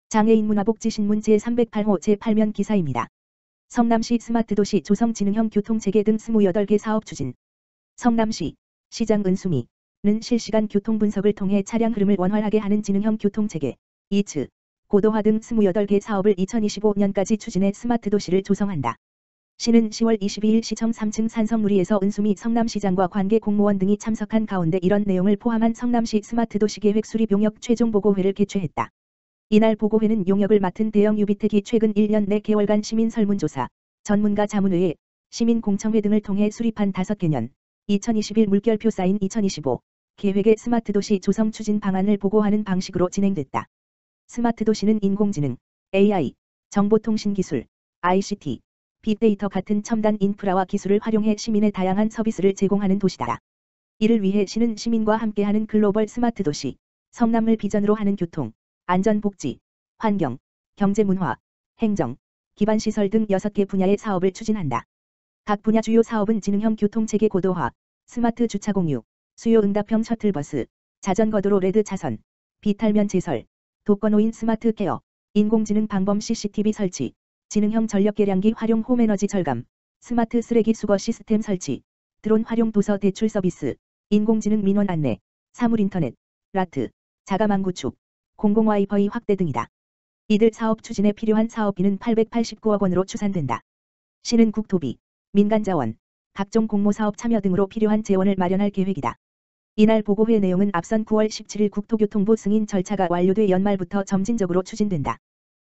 장애인 문화복지신문 제308호 제8면 기사입니다. 성남시 스마트도시 조성진흥형 교통체계 등 28개 사업 추진. 성남시 시장 은수미는 실시간 교통분석을 통해 차량 흐름을 원활하게 하는 지능형 교통체계, 이츠, 고도화 등 28개 사업을 2025년까지 추진해 스마트도시를 조성한다. 시는 10월 22일 시청 3층 산성누리에서 은수미 성남시장과 관계 공무원 등이 참석한 가운데 이런 내용을 포함한 성남시 스마트도시계획 수립 용역 최종 보고회를 개최했다. 이날 보고회는 용역을 맡은 대형 유비텍이 최근 1년 내 개월간 시민 설문조사, 전문가 자문회의, 시민공청회 등을 통해 수립한 5개년 2021 물결표 쌓인 2025 계획의 스마트도시 조성 추진 방안을 보고하는 방식으로 진행됐다. 스마트도시는 인공지능, AI, 정보통신기술, ICT, 빅데이터 같은 첨단 인프라와 기술을 활용해 시민의 다양한 서비스를 제공하는 도시다. 이를 위해 시는 시민과 함께하는 글로벌 스마트도시, 성남을 비전으로 하는 교통, 안전복지, 환경, 경제문화, 행정, 기반시설 등 6개 분야의 사업을 추진한다. 각 분야 주요 사업은 지능형 교통체계 고도화, 스마트 주차 공유, 수요 응답형 셔틀버스, 자전거도로 레드 차선, 비탈면 제설, 독거노인 스마트 케어, 인공지능 방범 CCTV 설치, 지능형 전력 계량기 활용 홈에너지 절감, 스마트 쓰레기 수거 시스템 설치, 드론 활용 도서 대출 서비스, 인공지능 민원 안내, 사물 인터넷, 라트, 자가망 구축, 공공 와이파이 확대 등이다. 이들 사업 추진에 필요한 사업비는 889억 원으로 추산된다. 시는 국토비, 민간자원, 각종 공모사업 참여 등으로 필요한 재원을 마련할 계획이다. 이날 보고회 내용은 앞선 9월 17일 국토교통부 승인 절차가 완료돼 연말부터 점진적으로 추진된다.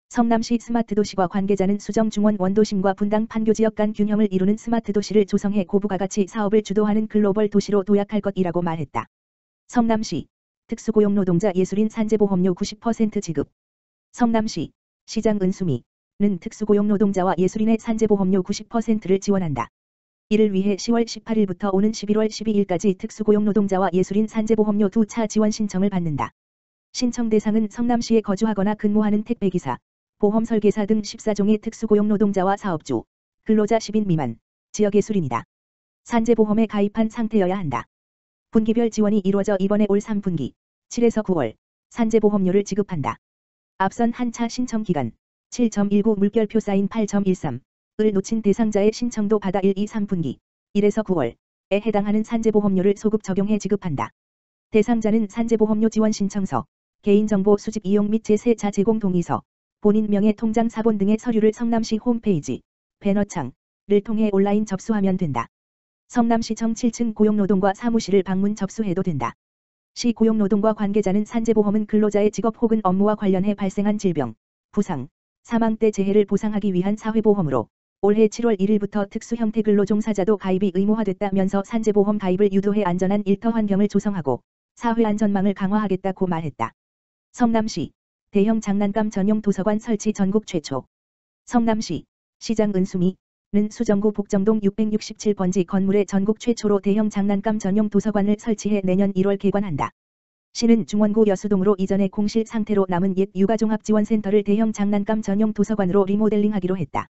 성남시 스마트도시과 관계자는 수정중원 원도심과 분당 판교지역 간 균형을 이루는 스마트도시를 조성해 고부가가치 사업을 주도하는 글로벌 도시로 도약할 것이라고 말했다. 성남시 특수고용노동자 예술인 산재보험료 90% 지급. 성남시 시장 은수미는 특수고용노동자와 예술인의 산재보험료 90%를 지원한다. 이를 위해 10월 18일부터 오는 11월 12일까지 특수고용노동자와 예술인 산재보험료 2차 지원 신청을 받는다. 신청 대상은 성남시에 거주하거나 근무하는 택배기사, 보험설계사 등 14종의 특수고용노동자와 사업주, 근로자 10인 미만, 지역예술인이다. 산재보험에 가입한 상태여야 한다. 분기별 지원이 이루어져 이번에 올 3분기 7에서 9월 산재보험료를 지급한다. 앞선 한차 신청 기간 7.19 물결표 쌓인 8.13을 놓친 대상자의 신청도 받아 1, 2, 3분기 1에서 9월에 해당하는 산재보험료를 소급 적용해 지급한다. 대상자는 산재보험료 지원 신청서, 개인정보 수집 이용 및 제3자 제공 동의서, 본인 명의 통장 사본 등의 서류를 성남시 홈페이지, 배너창을 통해 온라인 접수하면 된다. 성남시청 7층 고용노동과 사무실을 방문 접수해도 된다. 시 고용노동과 관계자는 산재보험은 근로자의 직업 혹은 업무와 관련해 발생한 질병, 부상, 사망 때 재해를 보상하기 위한 사회보험으로 올해 7월 1일부터 특수형태 근로종사자도 가입이 의무화됐다면서 산재보험 가입을 유도해 안전한 일터 환경을 조성하고 사회안전망을 강화하겠다고 말했다. 성남시 대형 장난감 전용 도서관 설치 전국 최초. 성남시 시장 은수미는 수정구 복정동 667번지 건물에 전국 최초로 대형 장난감 전용 도서관을 설치해 내년 1월 개관한다. 시는 중원구 여수동으로 이전의 공실 상태로 남은 옛 육아종합지원센터를 대형 장난감 전용 도서관으로 리모델링하기로 했다.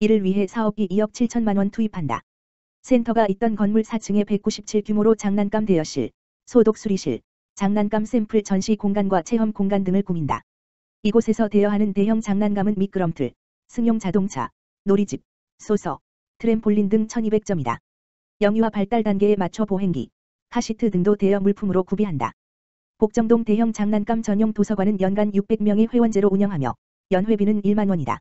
이를 위해 사업비 2억 7천만 원 투입한다. 센터가 있던 건물 4층에 197 규모로 장난감 대여실, 소독수리실, 장난감 샘플 전시 공간과 체험 공간 등을 꾸민다. 이곳에서 대여하는 대형 장난감은 미끄럼틀, 승용 자동차, 놀이집, 소서, 트램폴린 등 1200점이다. 영유아 발달 단계에 맞춰 보행기, 카시트 등도 대여 물품으로 구비한다. 복정동 대형 장난감 전용 도서관은 연간 600명의 회원제로 운영하며 연회비는 1만 원이다.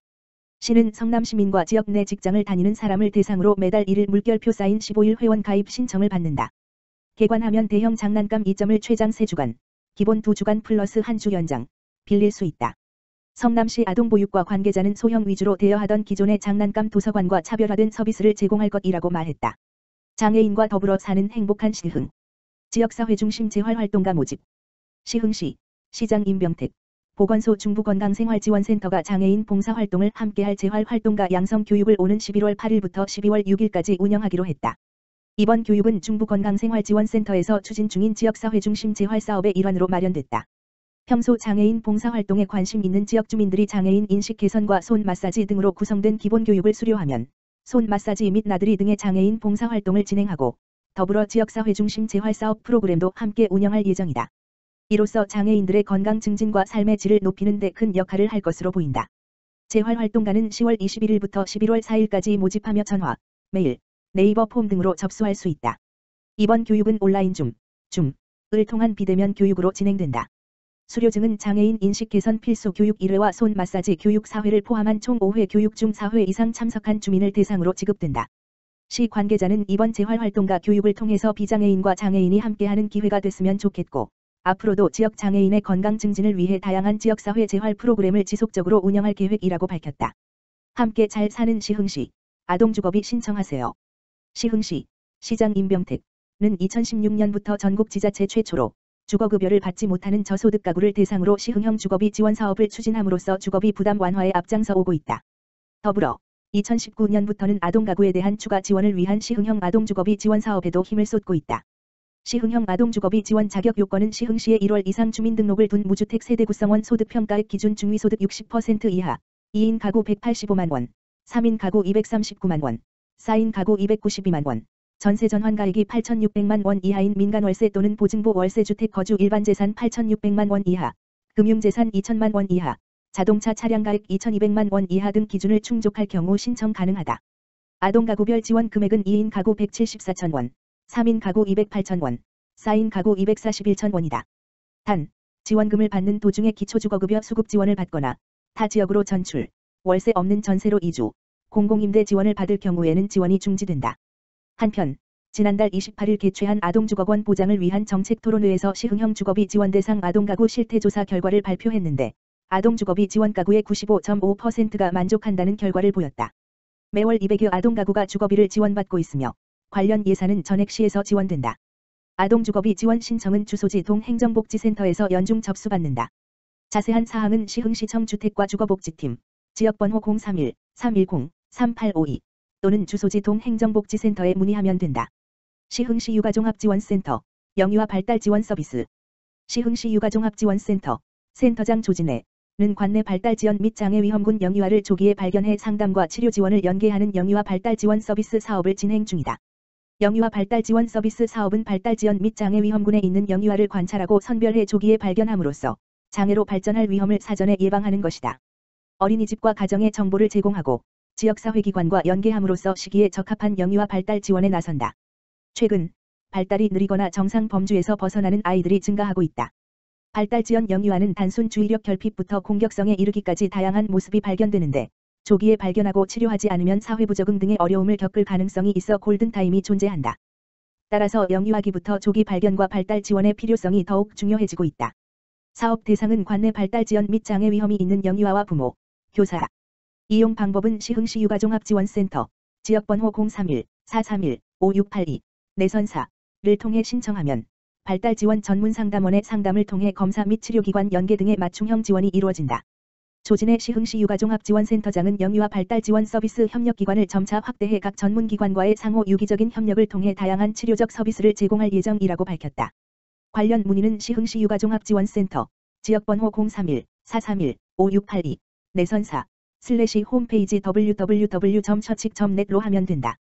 시는 성남 시민과 지역 내 직장을 다니는 사람을 대상으로 매달 1일 물결표 쌓인 15일 회원 가입 신청을 받는다. 개관하면 대형 장난감 2점을 최장 3주간, 기본 2주간 플러스 1주 연장, 빌릴 수 있다. 성남시 아동보육과 관계자는 소형 위주로 대여하던 기존의 장난감 도서관과 차별화된 서비스를 제공할 것이라고 말했다. 장애인과 더불어 사는 행복한 시흥. 지역사회 중심 재활활동가 모집. 시흥시 시장 임병택 보건소 중부건강생활지원센터가 장애인 봉사활동을 함께할 재활활동가 양성교육을 오는 11월 8일부터 12월 6일까지 운영하기로 했다. 이번 교육은 중부건강생활지원센터에서 추진 중인 지역사회 중심 재활사업의 일환으로 마련됐다. 평소 장애인 봉사활동에 관심 있는 지역 주민들이 장애인 인식 개선과 손 마사지 등으로 구성된 기본 교육을 수료하면 손 마사지 및 나들이 등의 장애인 봉사활동을 진행하고 더불어 지역사회 중심 재활사업 프로그램도 함께 운영할 예정이다. 이로써 장애인들의 건강 증진과 삶의 질을 높이는 데 큰 역할을 할 것으로 보인다. 재활활동가는 10월 21일부터 11월 4일까지 모집하며 전화, 메일, 네이버 폼 등으로 접수할 수 있다. 이번 교육은 온라인 줌을 통한 비대면 교육으로 진행된다. 수료증은 장애인 인식 개선 필수 교육 1회와 손 마사지 교육 4회를 포함한 총 5회 교육 중 4회 이상 참석한 주민을 대상으로 지급된다. 시 관계자는 이번 재활활동가 교육을 통해서 비장애인과 장애인이 함께하는 기회가 됐으면 좋겠고, 앞으로도 지역 장애인의 건강 증진을 위해 다양한 지역사회 재활 프로그램을 지속적으로 운영할 계획이라고 밝혔다. 함께 잘 사는 시흥시, 아동주거비 신청하세요. 시흥시, 시장 임병택은 2016년부터 전국 지자체 최초로 주거급여를 받지 못하는 저소득 가구를 대상으로 시흥형 주거비 지원 사업을 추진함으로써 주거비 부담 완화에 앞장서 오고 있다. 더불어 2019년부터는 아동가구에 대한 추가 지원을 위한 시흥형 아동주거비 지원 사업에도 힘을 쏟고 있다. 시흥형 아동주거비 지원 자격 요건은 시흥시에 1월 이상 주민등록을 둔 무주택 세대 구성원 소득평가액 기준 중위소득 60% 이하, 2인 가구 185만 원, 3인 가구 239만 원, 4인 가구 292만 원, 전세 전환가액이 8,600만 원 이하인 민간월세 또는 보증보 월세주택 거주 일반재산 8,600만 원 이하, 금융재산 2,000만 원 이하, 자동차 차량가액 2,200만 원 이하 등 기준을 충족할 경우 신청 가능하다. 아동가구별 지원 금액은 2인 가구 174천 원, 3인 가구 208천 원, 4인 가구 241천 원이다. 단, 지원금을 받는 도중에 기초주거급여 수급 지원을 받거나 타 지역으로 전출, 월세 없는 전세로 이주, 공공임대 지원을 받을 경우에는 지원이 중지된다. 한편, 지난달 28일 개최한 아동주거권 보장을 위한 정책토론회에서 시흥형 주거비 지원 대상 아동가구 실태조사 결과를 발표했는데, 아동주거비 지원 가구의 95.5%가 만족한다는 결과를 보였다. 매월 200여 아동가구가 주거비를 지원받고 있으며, 관련 예산은 전액시에서 지원된다. 아동주거비 지원 신청은 주소지 동행정복지센터에서 연중 접수받는다. 자세한 사항은 시흥시청 주택과 주거복지팀, 지역번호 031-310-3852 또는 주소지 동행정복지센터에 문의하면 된다. 시흥시 육아종합지원센터, 영유아 발달지원 서비스. 시흥시 육아종합지원센터, 센터장 조진애는 관내 발달지원 및 장애위험군 영유아를 조기에 발견해 상담과 치료 지원을 연계하는 영유아 발달지원 서비스 사업을 진행 중이다. 영유아 발달지원 서비스 사업은 발달지원 및 장애위험군에 있는 영유아를 관찰하고 선별해 조기에 발견함으로써 장애로 발전할 위험을 사전에 예방하는 것이다. 어린이집과 가정에 정보를 제공하고 지역사회기관과 연계함으로써 시기에 적합한 영유아 발달 지원에 나선다. 최근 발달이 느리거나 정상 범주에서 벗어나는 아이들이 증가하고 있다. 발달지연 영유아는 단순 주의력 결핍부터 공격성에 이르기까지 다양한 모습이 발견되는데, 조기에 발견하고 치료하지 않으면 사회부적응 등의 어려움을 겪을 가능성이 있어 골든타임이 존재한다. 따라서 영유아기부터 조기 발견과 발달 지원의 필요성이 더욱 중요해지고 있다. 사업 대상은 관내 발달 지연 및 장애 위험이 있는 영유아와 부모, 교사. 이용 방법은 시흥시 육아종합지원센터, 지역번호 031-431-5682, 내선사를 통해 신청하면 발달지원 전문상담원의 상담을 통해 검사 및 치료기관 연계 등의 맞춤형 지원이 이루어진다. 조진애 시흥시 육아종합지원센터장은 영유아 발달지원 서비스 협력기관을 점차 확대해 각 전문기관과의 상호 유기적인 협력을 통해 다양한 치료적 서비스를 제공할 예정이라고 밝혔다. 관련 문의는 시흥시 육아종합지원센터, 지역번호 031-431-5682, 내선사 /홈페이지 www.churchic.net로 하면 된다.